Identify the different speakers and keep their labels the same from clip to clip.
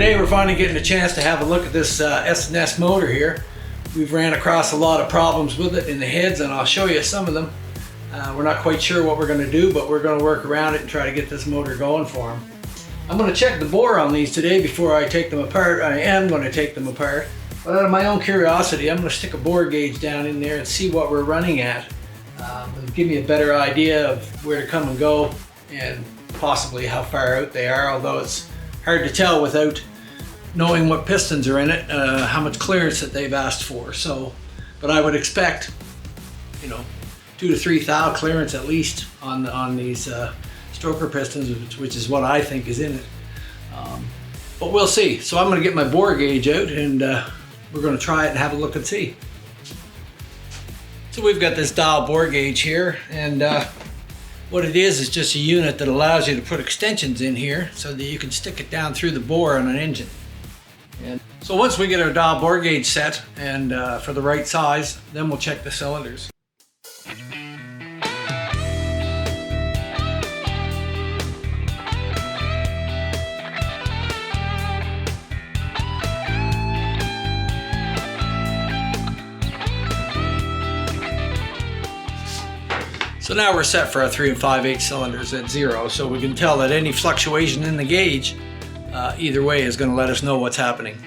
Speaker 1: Today we're finally getting a chance to have a look at this S&S motor here. We've ran across a lot of problems with it in the heads, and I'll show you some of them. We're not quite sure what we're going to do, but we're going to work around it and try to get this motor going for them. I'm going to check the bore on these today before I take them apart. I am going to take them apart, but out of my own curiosity, I'm going to stick a bore gauge down in there and see what we're running at. It'll give me a better idea of where to come and go and possibly how far out they are, although it's hard to tell without knowing what pistons are in it, how much clearance that they've asked for. So, but I would expect, 2 to 3 thou clearance at least on these stroker pistons, which is what I think is in it. But we'll see. So I'm going to get my bore gauge out, and we're going to try it and have a look and see. So we've got this dowel bore gauge here, and what it is just a unit that allows you to put extensions in here so that you can stick it down through the bore on an engine. And so once we get our dowel bore gauge set and for the right size, then we'll check the cylinders. So now we're set for our 3 5/8 cylinders at 0, so we can tell that any fluctuation in the gauge, either way, is going to let us know what's happening.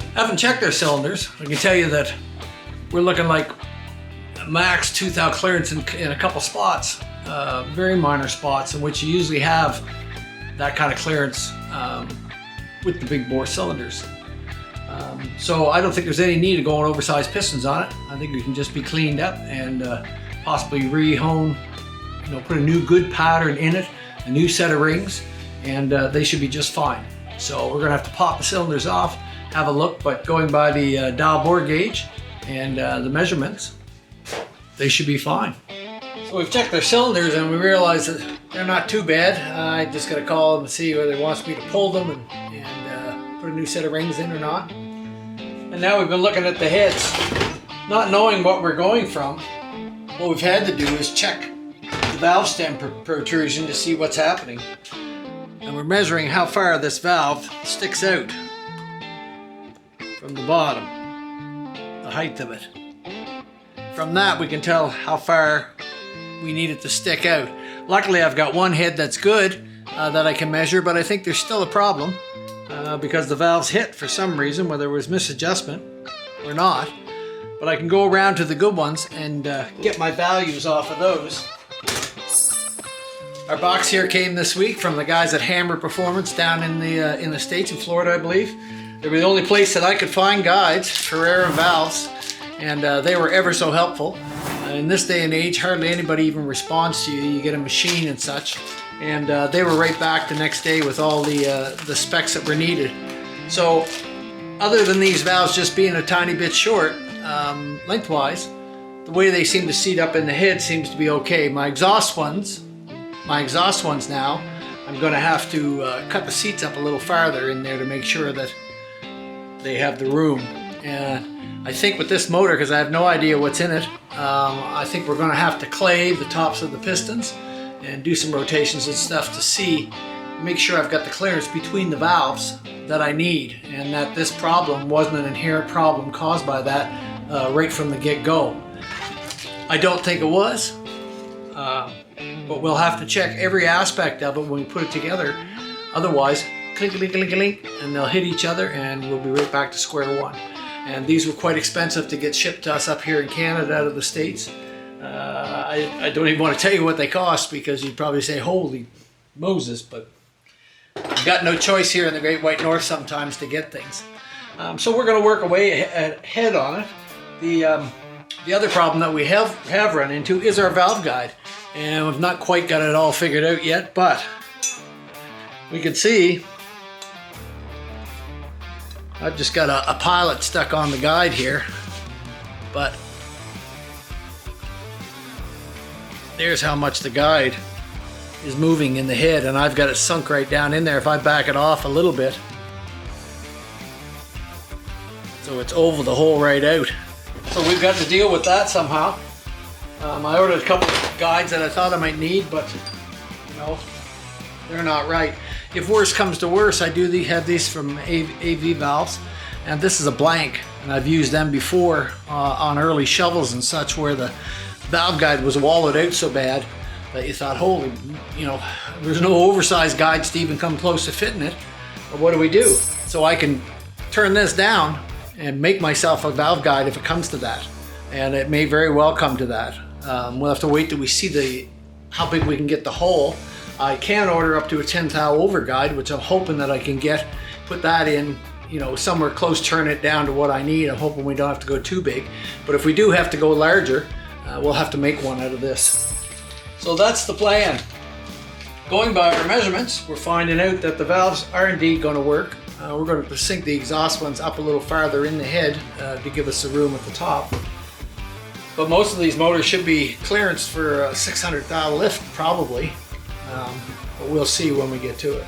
Speaker 1: I haven't checked their cylinders. I can tell you that we're looking like max 2 thou clearance in a couple spots, very minor spots in which you usually have that kind of clearance with the big bore cylinders. So I don't think there's any need of going oversized pistons on it. I think it can just be cleaned up and possibly re-hone, put a new good pattern in it, a new set of rings, and they should be just fine. So we're gonna have to pop the cylinders off, have a look, but going by the dowel bore gauge and the measurements, they should be fine. So we've checked their cylinders and we realize that they're not too bad. I just got to call them and see whether he wants me to pull them and put a new set of rings in or not. And now we've been looking at the heads, not knowing what we're going from. What we've had to do is check the valve stem protrusion to see what's happening. And we're measuring how far this valve sticks out from the bottom, the height of it. From that we can tell how far we need it to stick out. Luckily I've got one head that's good that I can measure, but I think there's still a problem because the valves hit for some reason, whether it was misadjustment or not. But I can go around to the good ones and get my values off of those. Our box here came this week from the guys at Hammer Performance down in the States, in Florida I believe. They were the only place that I could find guides for air and valves, and they were ever so helpful. In this day and age, hardly anybody even responds to you. You get a machine and such, and they were right back the next day with all the specs that were needed. So, other than these valves just being a tiny bit short lengthwise, the way they seem to seat up in the head seems to be okay. My exhaust ones now, I'm going to have to cut the seats up a little farther in there to make sure that they have the room. And I think with this motor, because I have no idea what's in it, I think we're going to have to clay the tops of the pistons and do some rotations and stuff to make sure I've got the clearance between the valves that I need, and that this problem wasn't an inherent problem caused by that right from the get-go. I don't think it was, but we'll have to check every aspect of it when we put it together. Otherwise, clink, clink, clink, clink, and they'll hit each other and we'll be right back to square one. And these were quite expensive to get shipped to us up here in Canada out of the States. I don't even want to tell you what they cost because you'd probably say, holy Moses, but you've got no choice here in the Great White North sometimes to get things. So we're going to work away ahead on it. The other problem that we have run into is our valve guide. And we've not quite got it all figured out yet, but we can see I've just got a pilot stuck on the guide here, but there's how much the guide is moving in the head, and I've got it sunk right down in there. If I back it off a little bit, so it's over the hole right out. So we've got to deal with that somehow. I ordered a couple of guides that I thought I might need, but you know, they're not right. If worse comes to worse, I do have these from AV Valves, and this is a blank, and I've used them before on early shovels and such, where the valve guide was wallowed out so bad that you thought, holy, you know, there's no oversized guides to even come close to fitting it. But what do we do? So I can turn this down and make myself a valve guide if it comes to that, and it may very well come to that. We'll have to wait till we see how big we can get the hole. I can order up to a 10 thou over guide, which I'm hoping that I can put that in, you know, somewhere close, turn it down to what I need. I'm hoping we don't have to go too big. But if we do have to go larger, we'll have to make one out of this. So that's the plan. Going by our measurements, we're finding out that the valves are indeed going to work. We're going to sink the exhaust ones up a little farther in the head to give us the room at the top. But most of these motors should be clearance for a 600 thou lift, probably. But we'll see when we get to it.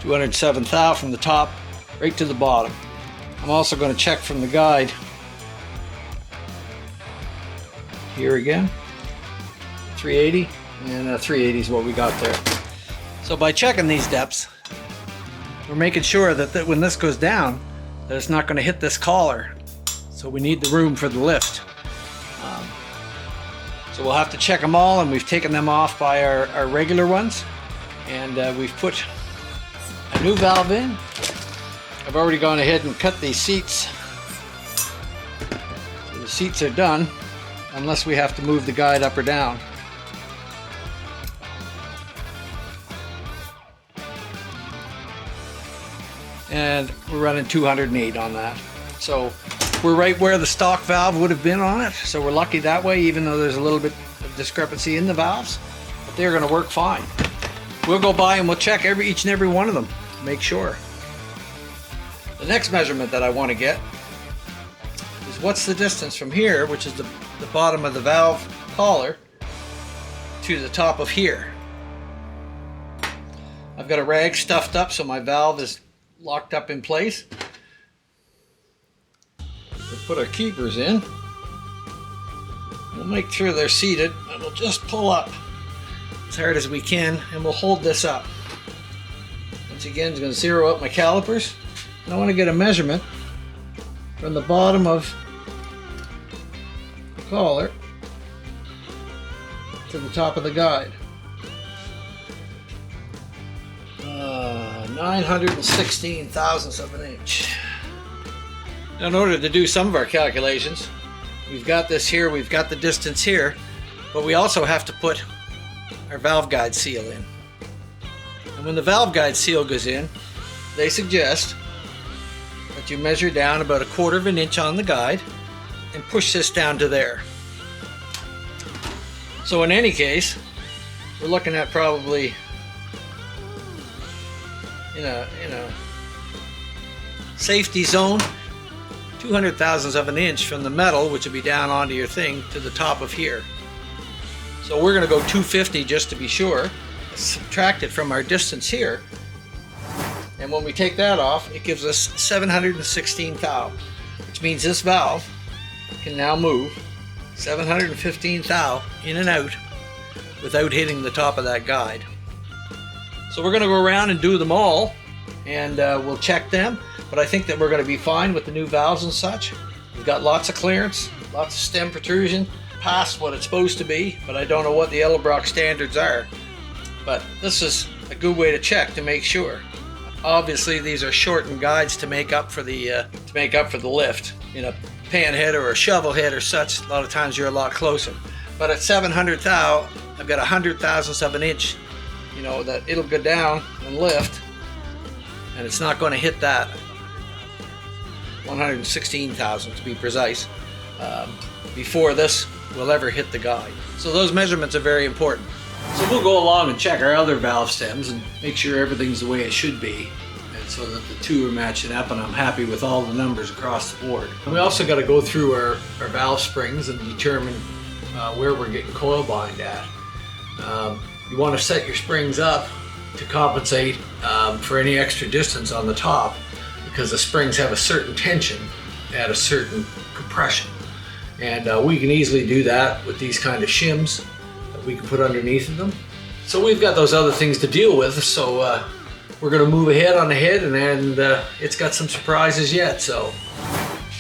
Speaker 1: $207 thou from the top right to the bottom. I'm also going to check from the guide here again. 380, and 380 is what we got there. So by checking these depths, we're making sure that when this goes down, that it's not going to hit this collar. So we need the room for the lift. So we'll have to check them all, and we've taken them off by our regular ones, and we've put a new valve in. I've already gone ahead and cut these seats. So the seats are done, unless we have to move the guide up or down. And we're running 208 on that. So we're right where the stock valve would have been on it. So we're lucky that way, even though there's a little bit of discrepancy in the valves. But they're going to work fine. We'll go by and we'll check each and every one of them to make sure. The next measurement that I want to get is what's the distance from here, which is the bottom of the valve collar, to the top of here. I've got a rag stuffed up so my valve is locked up in place. We'll put our keepers in. We'll make sure they're seated, and we'll just pull up as hard as we can, and we'll hold this up. Once again, I'm going to zero up my calipers. And I want to get a measurement from the bottom of the collar to the top of the guide. 916 thousandths of an inch. Now, in order to do some of our calculations, we've got this here, we've got the distance here, but we also have to put our valve guide seal in. And when the valve guide seal goes in, they suggest that you measure down about 1/4 of an inch on the guide and push this down to there. So in any case, we're looking at probably in a safety zone 200 thousandths of an inch from the metal, which will be down onto your thing, to the top of here. So we're going to go 250 just to be sure, subtract it from our distance here, and when we take that off, it gives us 716 thou, which means this valve can now move 715 thou in and out without hitting the top of that guide. So we're going to go around and do them all, and we'll check them, but I think that we're going to be fine with the new valves and such. We've got lots of clearance, lots of stem protrusion, past what it's supposed to be, but I don't know what the Edelbroock standards are. But this is a good way to check to make sure. Obviously, these are shortened guides to make up for the lift. In a pan head or a shovel head or such, a lot of times you're a lot closer. But at 700 thou, I've got 100 thousandths of an inch, that it'll go down and lift, and it's not going to hit that. 116 thousandths to be precise. before this will ever hit the guide. So those measurements are very important. So we'll go along and check our other valve stems and make sure everything's the way it should be, and so that the two are matching up and I'm happy with all the numbers across the board. And we also got to go through our valve springs and determine where we're getting coil bind at. You want to set your springs up to compensate for any extra distance on the top, because the springs have a certain tension at a certain compression. And we can easily do that with these kind of shims that we can put underneath of them. So we've got those other things to deal with, so we're going to move ahead on the head, and it's got some surprises yet. So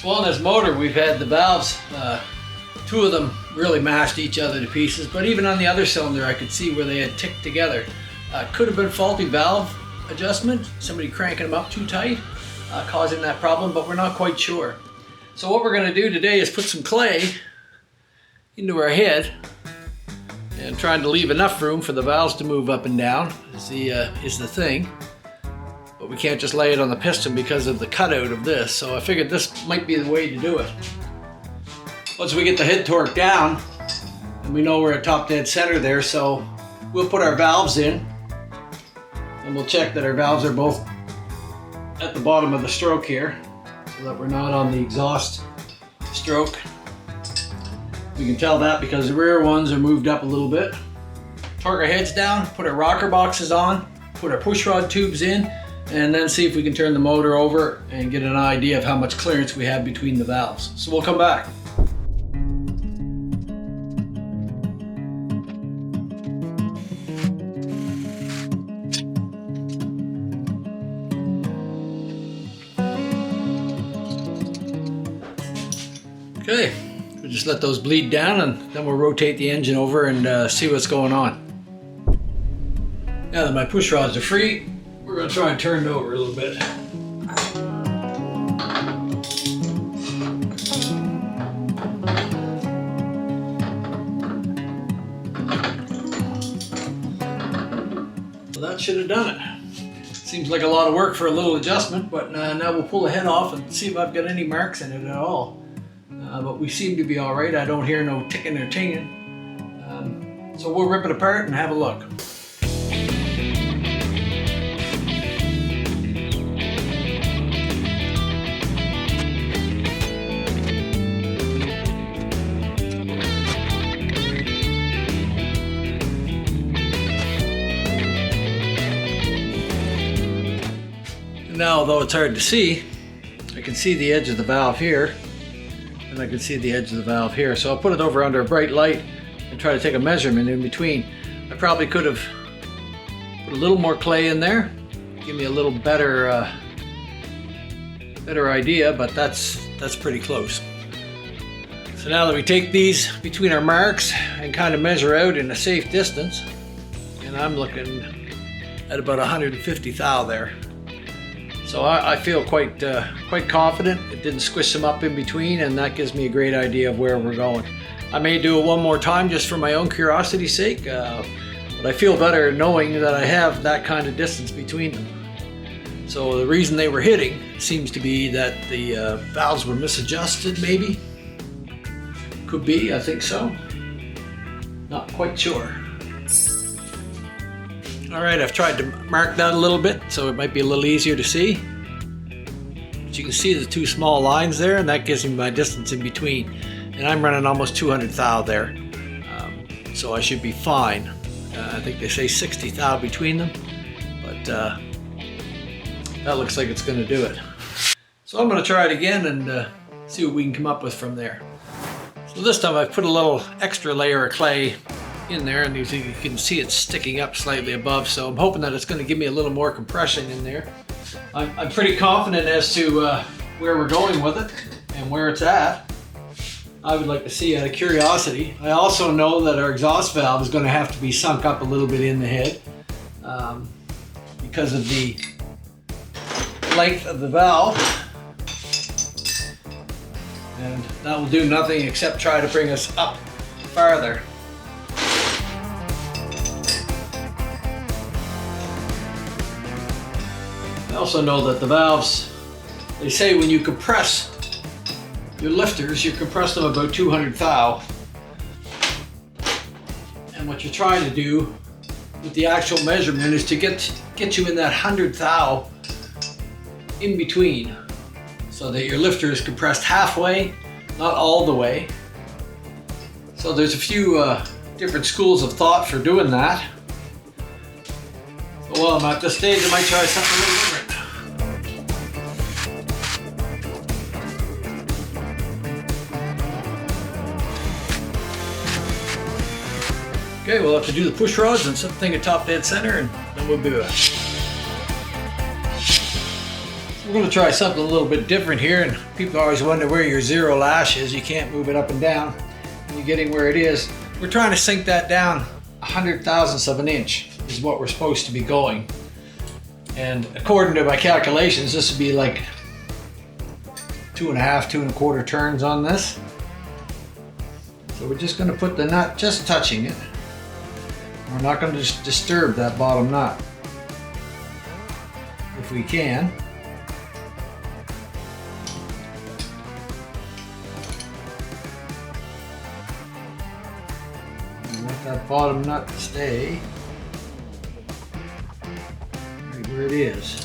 Speaker 1: on this motor, we've had the valves, two of them really mashed each other to pieces, but even on the other cylinder I could see where they had ticked together. Could have been faulty valve adjustment, somebody cranking them up too tight, causing that problem, but we're not quite sure. So what we're going to do today is put some clay into our head, and trying to leave enough room for the valves to move up and down is the thing. But we can't just lay it on the piston because of the cutout of this, so I figured this might be the way to do it. Once we get the head torque down, and we know we're at top dead center there, so we'll put our valves in, and we'll check that our valves are both at the bottom of the stroke here, so that we're not on the exhaust stroke. We can tell that because the rear ones are moved up a little bit. Torque our heads down, put our rocker boxes on, put our pushrod tubes in, and then see if we can turn the motor over and get an idea of how much clearance we have between the valves. So we'll come back. Okay, we'll just let those bleed down, and then we'll rotate the engine over and see what's going on. Now that my push rods are free, we're going to try and turn it over a little bit. Well, that should have done it. Seems like a lot of work for a little adjustment, but now we'll pull the head off and see if I've got any marks in it at all. But we seem to be all right. I don't hear no ticking or tinging. So we'll rip it apart and have a look. Now, although it's hard to see, I can see the edge of the valve here, and I can see the edge of the valve here. So I'll put it over under a bright light and try to take a measurement in between. I probably could have put a little more clay in there, give me a little better idea, but that's pretty close. So now that we take these between our marks and kind of measure out in a safe distance, and I'm looking at about 150 thou there. So I feel quite confident. It didn't squish them up in between, and that gives me a great idea of where we're going. I may do it one more time just for my own curiosity's sake, but I feel better knowing that I have that kind of distance between them. So the reason they were hitting seems to be that the valves were misadjusted, maybe. Could be, I think so. Not quite sure. All right, I've tried to mark that a little bit so it might be a little easier to see. But you can see the two small lines there, and that gives me my distance in between. And I'm running almost 200 thou there, so I should be fine. I think they say 60 thou between them, but that looks like it's going to do it. So I'm going to try it again and see what we can come up with from there. So this time I've put a little extra layer of clay in there, and you can see it sticking up slightly above, so I'm hoping that it's going to give me a little more compression in there. I'm pretty confident as to where we're going with it and where it's at. I would like to see out of curiosity. I also know that our exhaust valve is going to have to be sunk up a little bit in the head because of the length of the valve, and that will do nothing except try to bring us up farther. I also know that the valves, they say when you compress your lifters, you compress them about 200 thou. And what you're trying to do with the actual measurement is to get you in that 100 thou in between, so that your lifter is compressed halfway, not all the way. So there's a few different schools of thought for doing that. So while I'm at this stage, I might try something a little different. Okay, we'll have to do the push rods and something at top dead center, and then we'll do it. So we're going to try something a little bit different here, and people always wonder where your zero lash is. You can't move it up and down, and you're getting where it is. We're trying to sink that down 100 thousandths of an inch is what we're supposed to be going. And according to my calculations, this would be like 2.5, 2.25 turns on this. So we're just going to put the nut just touching it. We're not going to disturb that bottom nut if we can. We want that bottom nut to stay right where it is.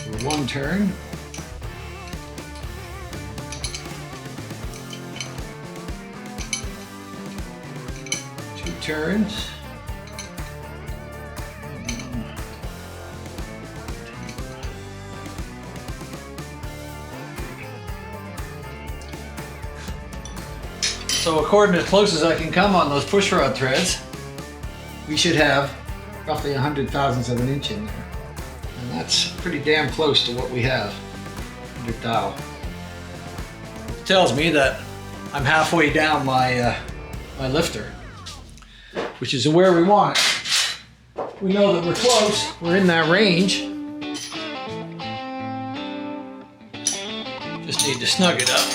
Speaker 1: For one turn. Turns. So according to as close as I can come on those push rod threads, we should have roughly 100 thousandths of an inch in there. And that's pretty damn close to what we have, 100 thou. It tells me that I'm halfway down my lifter, which is where we want it. We know that we're close, we're in that range. Just need to snug it up.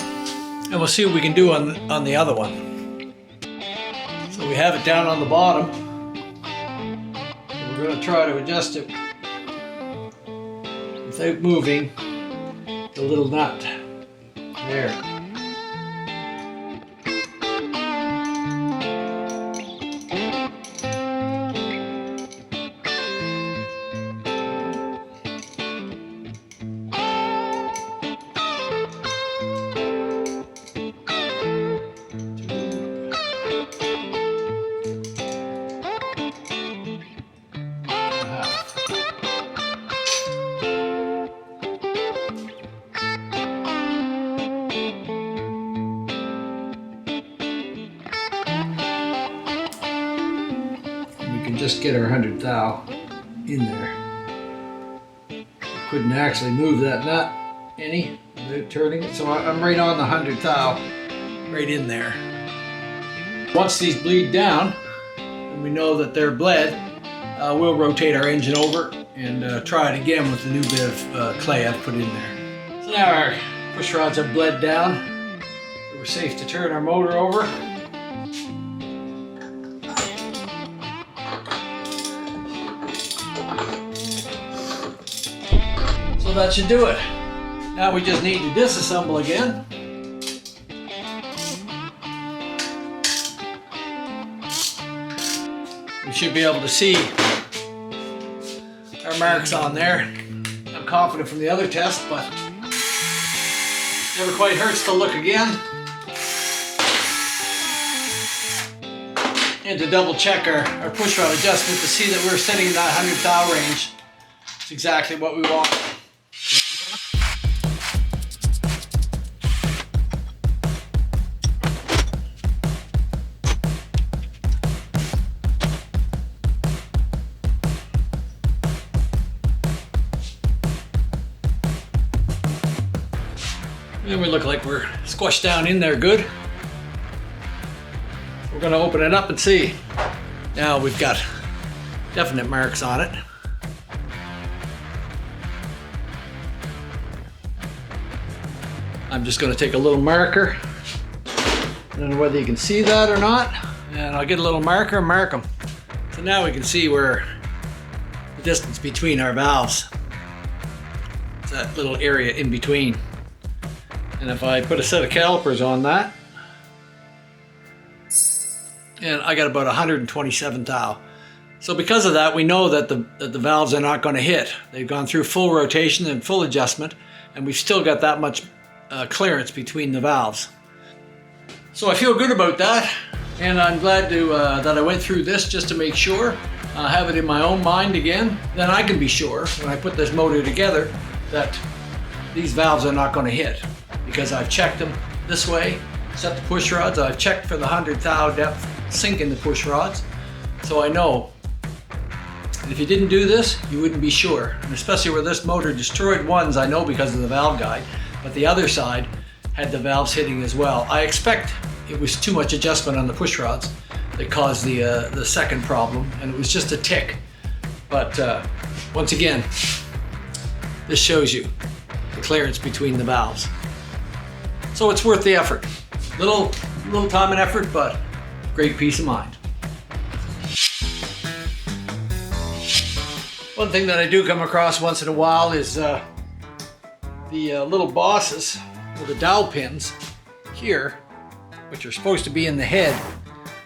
Speaker 1: And we'll see what we can do on the other one. So we have it down on the bottom. We're going to try to adjust it without moving the little nut. There. Just get our 100 thou in there. Couldn't actually move that nut any without turning it, so I'm right on the 100 thou, right in there. Once these bleed down, and we know that they're bled, we'll rotate our engine over and try it again with the new bit of clay I've put in there. So now our push rods have bled down. We're safe to turn our motor over. So that should do it. Now we just need to disassemble again. We should be able to see our marks on there. I'm confident from the other test, but never quite hurts to look again. And to double check our push rod adjustment to see that we're sitting in that 100 thou range. It's exactly what we want. And we look like we're squashed down in there good. We're going to open it up and see. Now we've got definite marks on it. I'm just going to take a little marker. I don't know whether you can see that or not. And I'll get a little marker and mark them. So now we can see where distance between our valves. It's that little area in between. And if I put a set of calipers on that, and I got about 127 thou. So because of that, we know that the valves are not going to hit. They've gone through full rotation and full adjustment, and we've still got that much clearance between the valves. So I feel good about that, and I'm glad to that I went through this just to make sure. Have it in my own mind again. Then I can be sure when I put this motor together that these valves are not going to hit, because I've checked them this way, set the push rods. I've checked for the 100 thou depth sink in the push rods, so I know. And if you didn't do this, you wouldn't be sure. And especially where this motor destroyed ones, I know because of the valve guide, but the other side had the valves hitting as well. I expect it was too much adjustment on the push rods that caused the second problem, and it was just a tick. But once again, this shows you the clearance between the valves. So it's worth the effort. Little time and effort, but great peace of mind. One thing that I do come across once in a while is the little bosses, or the dowel pins here, which are supposed to be in the head,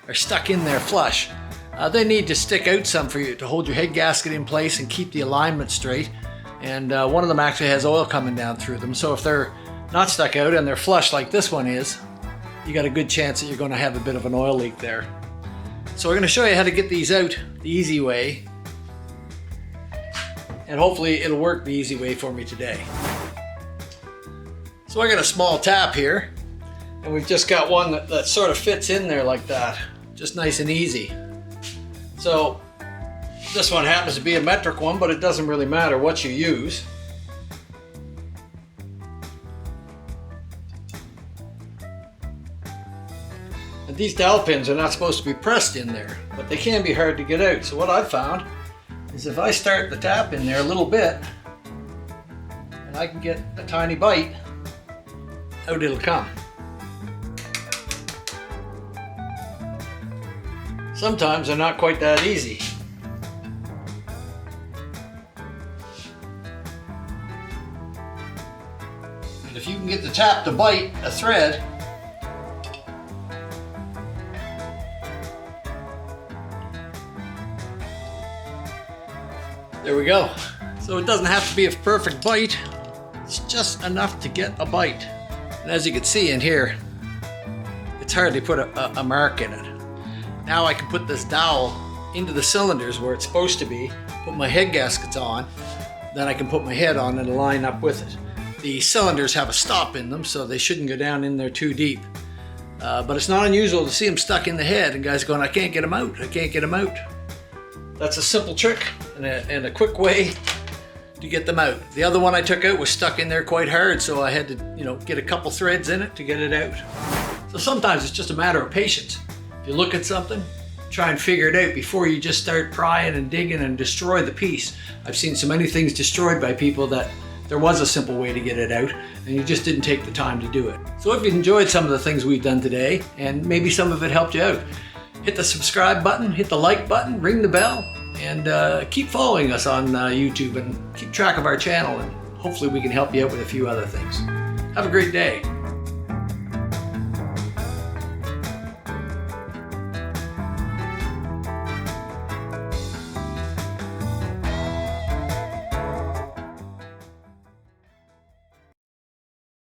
Speaker 1: are stuck in there flush. They need to stick out some for you to hold your head gasket in place and keep the alignment straight. And one of them actually has oil coming down through them. So if they're not stuck out and they're flush like this one is, you got a good chance that you're going to have a bit of an oil leak there. So we're going to show you how to get these out the easy way. And hopefully it'll work the easy way for me today. So I got a small tap here, and we've just got one that sort of fits in there like that. Just nice and easy. So this one happens to be a metric one, but it doesn't really matter what you use. And these dowel pins are not supposed to be pressed in there, but they can be hard to get out. So what I've found is if I start the tap in there a little bit, and I can get a tiny bite, out it'll come. Sometimes they're not quite that easy. And if you can get the tap to bite a thread, there we go. So it doesn't have to be a perfect bite. It's just enough to get a bite. And as you can see in here, it's hard to put a mark in it. Now I can put this dowel into the cylinders where it's supposed to be, put my head gaskets on, then I can put my head on and line up with it. The cylinders have a stop in them, so they shouldn't go down in there too deep. But it's not unusual to see them stuck in the head and guys going, I can't get them out, I can't get them out. That's a simple trick and a quick way to get them out. The other one I took out was stuck in there quite hard, so I had to, get a couple threads in it to get it out. So sometimes it's just a matter of patience. If you look at something, try and figure it out before you just start prying and digging and destroy the piece. I've seen so many things destroyed by people that there was a simple way to get it out, and you just didn't take the time to do it. So if you enjoyed some of the things we've done today, and maybe some of it helped you out, hit the subscribe button, hit the like button, ring the bell, and keep following us on YouTube and keep track of our channel, and hopefully we can help you out with a few other things. Have a great day.